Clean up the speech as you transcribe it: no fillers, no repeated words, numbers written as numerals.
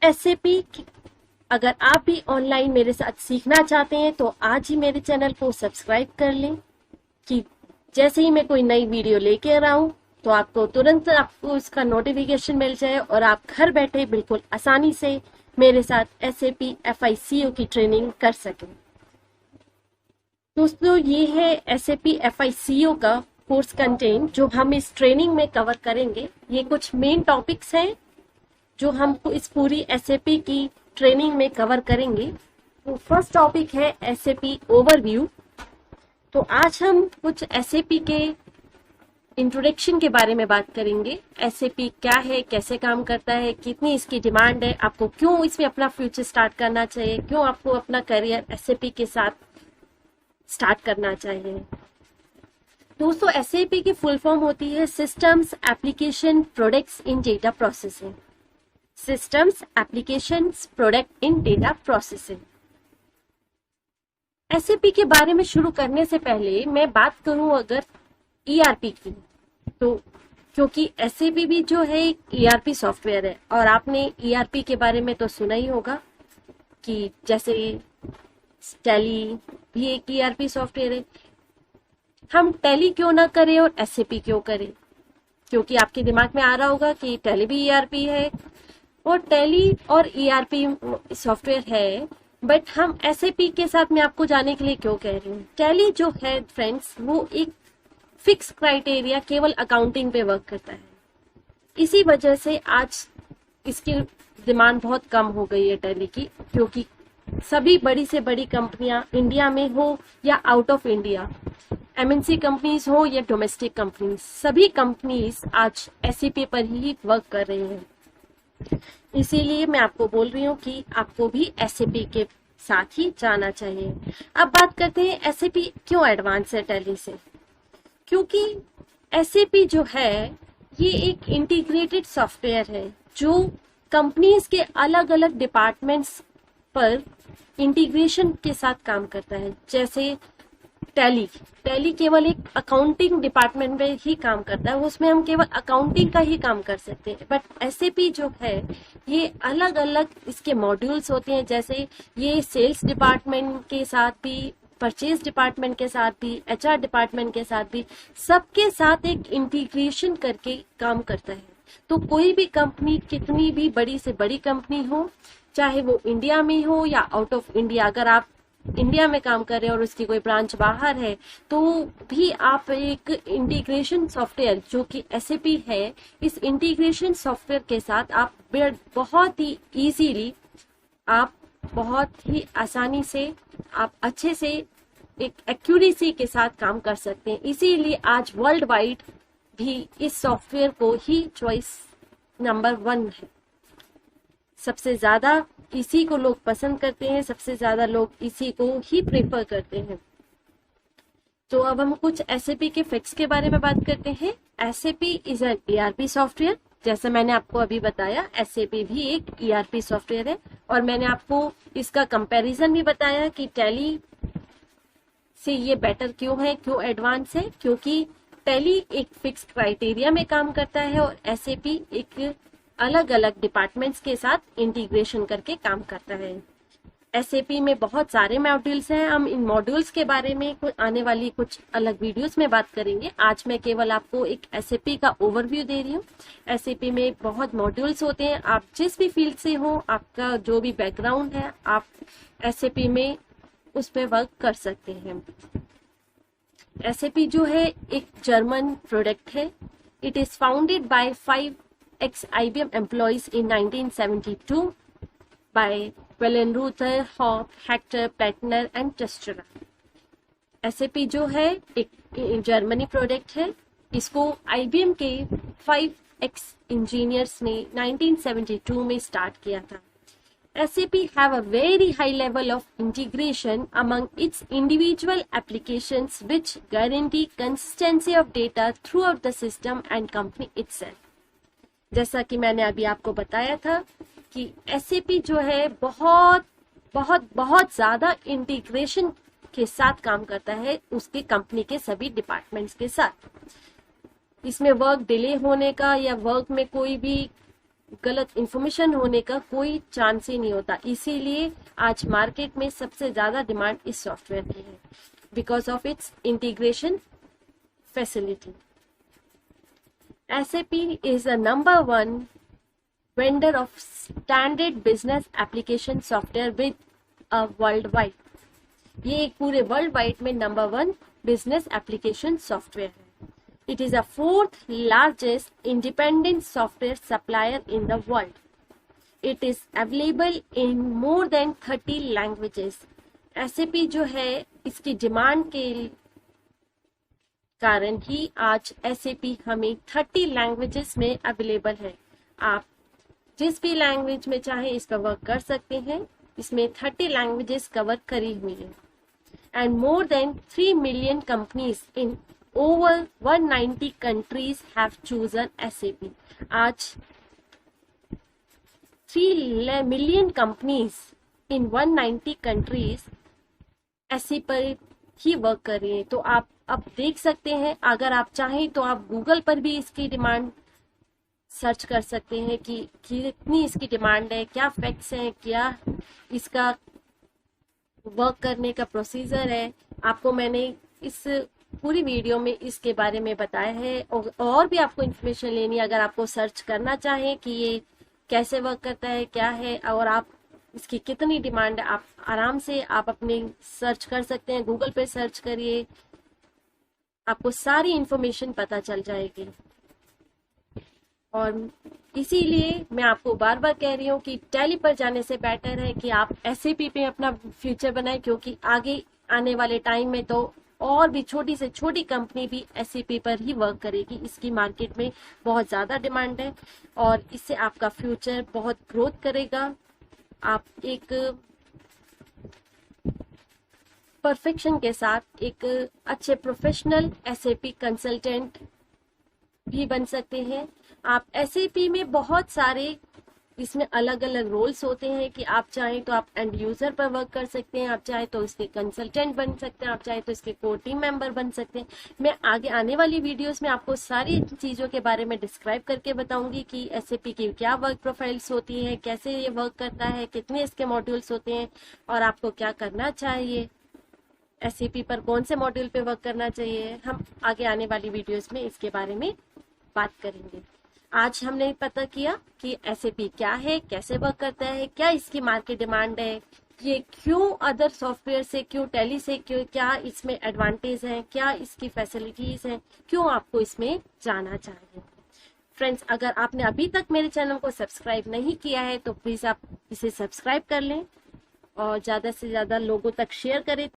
SAP अगर आप भी ऑनलाइन मेरे साथ सीखना चाहते हैं तो आज ही मेरे चैनल को सब्सक्राइब कर लें कि जैसे ही मैं कोई नई वीडियो लेके आ हूं तो आपको तुरंत आपको उसका नोटिफिकेशन मिल जाए और आप घर बैठे बिल्कुल आसानी से मेरे साथ एसएपी एफआईसीओ की ट्रेनिंग कर सकें। दोस्तों, ये है एसएपी एफआईसीओ का कोर्स कंटेंट जो हम इस ट्रेनिंग में कवर करेंगे। ये कुछ मेन टॉपिक्स हैं जो हम इस पूरी एसएपी की ट्रेनिंग में कवर करेंगे। तो फर्स्ट टॉपिक है एसएपी ओवरव्यू। तो आज हम कुछ एसएपी के इंट्रोडक्शन के बारे में बात करेंगे। एसएपी क्या है, कैसे काम करता है, कितनी इसकी डिमांड है, आपको क्यों इसमें अपना फ्यूचर स्टार्ट करना चाहिए, क्यों आपको अपना करियर एसएपी के साथ स्टार्ट करना चाहिए। दोस्तों, एसएपी की फुल फॉर्म होती है systems application products in data processing. Systems applications product in data processing. SAP के बारे में शुरू करने से पहले मैं बात करूं अगर ईआरपी की, तो क्योंकि एसएपी भी जो है एक ईआरपी सॉफ्टवेयर है और आपने ईआरपी के बारे में तो सुना ही होगा कि जैसे टैली भी एक ईआरपी सॉफ्टवेयर है। हम टैली क्यों ना करें और एसएपी क्यों करें, क्योंकि आपके दिमाग में आ रहा होगा कि टैली भी ईआरपी है और टैली और ईआरपी सॉफ्टवेयर है, बट हम एसएपी के साथ मैं आपको जाने के लिए क्यों कह रही हूँ। टैली जो है फ्रेंड्स, वो एक फिक्स क्राइटेरिया केवल अकाउंटिंग पे वर्क करता है। इसी वजह से आज इसकी डिमांड बहुत कम हो गई है टैली की, क्योंकि सभी बड़ी से बड़ी कंपनियां इंडिया में हो या out of India, MNC companies हो या डोमेस्टिक कंपनीज, सभी कंपनीज आज एसएपी पर ही वर्क कर रही हैं। इसीलिए मैं आपको बोल रही हूँ कि आपको भी एसएपी के साथ ही जाना चाहिए। अब बात करते हैं एसएपी क्यों एडवांस है टैली से। क्योंकि एसएपी जो है ये एक इंटीग्रेटेड सॉफ्टवेयर है जो कंपनीज के अलग अलग डिपार्टमेंट्स पर इंटीग्रेशन के साथ काम करता है। जैसे टैली केवल एक अकाउंटिंग डिपार्टमेंट में ही काम करता है, उसमें हम केवल अकाउंटिंग का ही काम कर सकते हैं। बट एसएपी जो है ये अलग अलग इसके मॉड्यूल्स होते हैं। जैसे ये सेल्स डिपार्टमेंट के साथ भी, परचेज डिपार्टमेंट के साथ भी, एचआर डिपार्टमेंट के साथ भी, सबके साथ एक इंटीग्रेशन करके काम करता है। तो कोई भी कंपनी, कितनी भी बड़ी से बड़ी कंपनी हो, चाहे वो इंडिया में हो या आउट ऑफ इंडिया, अगर आप इंडिया में काम कर रहे हैं और उसकी कोई ब्रांच बाहर है, तो भी आप एक इंटीग्रेशन सॉफ्टवेयर जो कि एसएपी है, इस इंटीग्रेशन सॉफ्टवेयर के साथ आप बहुत ही इजीली, आप बहुत ही आसानी से, आप अच्छे से, एक एक्यूरेसी के साथ काम कर सकते हैं। इसीलिए आज वर्ल्ड वाइड भी इस सॉफ्टवेयर को ही चॉइस नंबर 1 है। सबसे ज्यादा इसी को लोग पसंद करते हैं, सबसे ज्यादा लोग इसी को ही प्रेफर करते हैं। तो अब हम कुछ एसएपी के फैक्ट्स के बारे में बात करते हैं। SAP is an ERP software. जैसे मैंने आपको अभी बताया, एसएपी भी एक ईआरपी सॉफ्टवेयर है और मैंने आपको इसका कंपैरिजन भी बताया कि टैली से ये बेटर क्यों है, क्यों एडवांस है। क्योंकि टैली एक फिक्स क्राइटेरिया में काम करता है और एसएपी एक अलग अलग डिपार्टमेंट्स के साथ इंटीग्रेशन करके काम करता है। एसएपी में बहुत सारे मॉड्यूल्स हैं। हम इन मॉड्यूल्स के बारे में आने वाली कुछ अलग वीडियोस में बात करेंगे। आज मैं केवल आपको एक एसएपी का ओवरव्यू दे रही हूँ। एसएपी में बहुत मॉड्यूल्स होते हैं। आप जिस भी फील्ड से हो, आपका जो भी बैकग्राउंड है, आप एसएपी में उस पर वर्क कर सकते हैं। एसएपी जो है एक जर्मन प्रोडक्ट है। It is founded by 5 ex-IBM employees in 1972 by Wellenreuther, Hopp, Hector, Plattner and Testera। SAP जो है एक जर्मनी प्रोडक्ट है। इसको IBM के 5 ex इंजीनियर्स ने 1972 में स्टार्ट किया था। SAP have a very high level of integration among its individual applications which guarantee consistency of data throughout the system and company itself। जैसा कि मैंने अभी आपको बताया था कि SAP जो है बहुत बहुत बहुत ज्यादा इंटीग्रेशन के साथ काम करता है उसकी कंपनी के सभी डिपार्टमेंट्स के साथ। इसमें वर्क डिले होने का या वर्क में कोई भी गलत इंफॉर्मेशन होने का कोई चांस ही नहीं होता। इसीलिए आज मार्केट में सबसे ज्यादा डिमांड इस सॉफ्टवेयर की है, because of its integration facility. SAP is the number one vendor of standard business application software with a worldwide। ये एक पूरे वर्ल्ड वाइड में नंबर 1 बिजनेस एप्लीकेशन सॉफ्टवेयर है। It is a 4th largest independent software supplier in the world. It is available in more than 30 languages. SAP जो है इसकी demand के कारण ही आज SAP हमें 30 लैंग्वेजेस में अवेलेबल है। आप जिस भी लैंग्वेज में चाहे इसका वर्क कर सकते हैं। इसमें 30 लैंग्वेजेस कवर करी हुई है। And more than 3 million companies in over 190 countries have chosen SAP। आज 3 million companies in 190 countries SAP पर ही वर्क कर रही है। तो आप अब देख सकते हैं, अगर आप चाहें तो आप गूगल पर भी इसकी डिमांड सर्च कर सकते हैं कि कितनी इसकी डिमांड है, क्या फैक्ट्स हैं, क्या इसका वर्क करने का प्रोसीजर है। आपको मैंने इस पूरी वीडियो में इसके बारे में बताया है। और भी आपको इन्फॉर्मेशन लेनी है, अगर आपको सर्च करना चाहें कि ये कैसे वर्क करता है, क्या है और आप इसकी कितनी डिमांड है, आप आराम से आप अपने सर्च कर सकते हैं। गूगल पे सर्च करिए, आपको सारी इंफॉर्मेशन पता चल जाएगी। और इसीलिए मैं आपको बार बार कह रही हूँ कि टैली पर जाने से बेटर है कि आप SAP पे अपना फ्यूचर बनाएं, क्योंकि आगे आने वाले टाइम में तो और भी छोटी से छोटी कंपनी भी SAP पर ही वर्क करेगी। इसकी मार्केट में बहुत ज़्यादा डिमांड है और इससे आपका फ्यूचर बहुत ग्रोथ करेगा। आप एक परफेक्शन के साथ एक अच्छे प्रोफेशनल SAP कंसल्टेंट भी बन सकते हैं। आप SAP में बहुत सारे इसमें अलग अलग रोल्स होते हैं कि आप चाहें तो आप एंड यूजर पर वर्क कर सकते हैं, आप चाहें तो इसके कंसल्टेंट बन सकते हैं, आप चाहें तो इसके कोर टीम मेंबर बन सकते हैं। मैं आगे आने वाली वीडियोस में आपको सारी चीज़ों के बारे में डिस्क्राइब करके बताऊंगी कि SAP की क्या वर्क प्रोफाइल्स होती हैं, कैसे ये वर्क करता है, कितने इसके मॉड्यूल्स होते हैं और आपको क्या करना चाहिए, SAP पर कौन से मॉड्यूल पे वर्क करना चाहिए। हम आगे आने वाली वीडियोस में इसके बारे में बात करेंगे। आज हमने पता किया कि SAP क्या है, कैसे वर्क करता है, क्या इसकी मार्केट डिमांड है, ये क्यों अदर सॉफ्टवेयर से, क्यों टैली से, क्यों क्या इसमें एडवांटेज हैं, क्या इसकी फैसिलिटीज हैं, क्यों आपको इसमें जाना चाहिए। फ्रेंड्स, अगर आपने अभी तक मेरे चैनल को सब्सक्राइब नहीं किया है तो प्लीज आप इसे सब्सक्राइब कर लें और ज्यादा से ज्यादा लोगों तक शेयर करें